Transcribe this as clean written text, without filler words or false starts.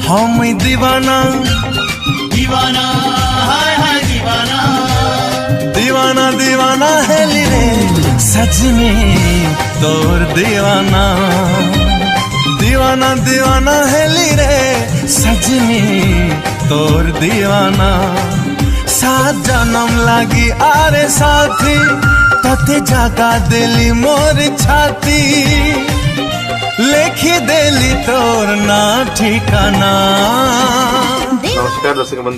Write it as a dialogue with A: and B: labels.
A: हम दीवाना
B: दीवाना हाय हाय दीवाना
A: दीवाना दीवाना हेली रे सजनी तोर दीवाना दीवाना दीवाना हेली रे सजनी तोर दीवाना सात जन्म लागी आरे साथी तते जागा दिली मोर छाती लेखी देली तोर ना ठिकाना।
C: नमस्कार दर्शक